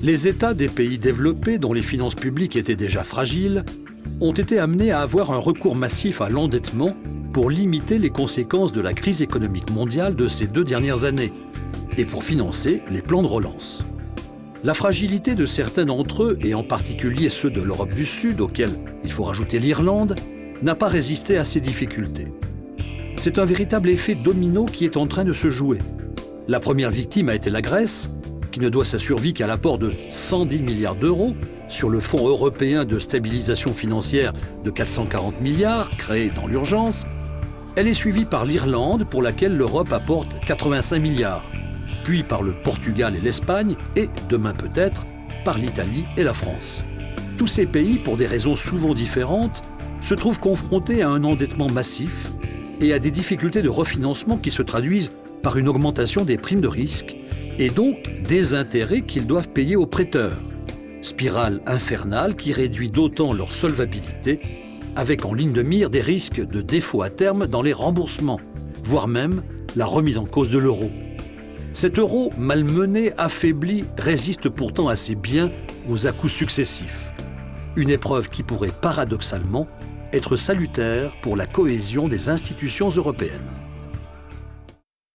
Les États des pays développés, dont les finances publiques étaient déjà fragiles, ont été amenés à avoir un recours massif à l'endettement pour limiter les conséquences de la crise économique mondiale de ces 2 dernières années et pour financer les plans de relance. La fragilité de certains d'entre eux, et en particulier ceux de l'Europe du Sud, auxquels il faut rajouter l'Irlande, n'a pas résisté à ces difficultés. C'est un véritable effet domino qui est en train de se jouer. La première victime a été la Grèce, qui ne doit sa survie qu'à l'apport de 110 milliards d'euros sur le Fonds européen de stabilisation financière de 440 milliards, créé dans l'urgence. Elle est suivie par l'Irlande, pour laquelle l'Europe apporte 85 milliards, puis par le Portugal et l'Espagne, et, demain peut-être, par l'Italie et la France. Tous ces pays, pour des raisons souvent différentes, se trouvent confrontés à un endettement massif et à des difficultés de refinancement qui se traduisent par une augmentation des primes de risque et donc des intérêts qu'ils doivent payer aux prêteurs. Spirale infernale qui réduit d'autant leur solvabilité, avec en ligne de mire des risques de défaut à terme dans les remboursements, voire même la remise en cause de l'euro. Cet euro malmené, affaibli, résiste pourtant assez bien aux à-coups successifs. Une épreuve qui pourrait paradoxalement être salutaire pour la cohésion des institutions européennes.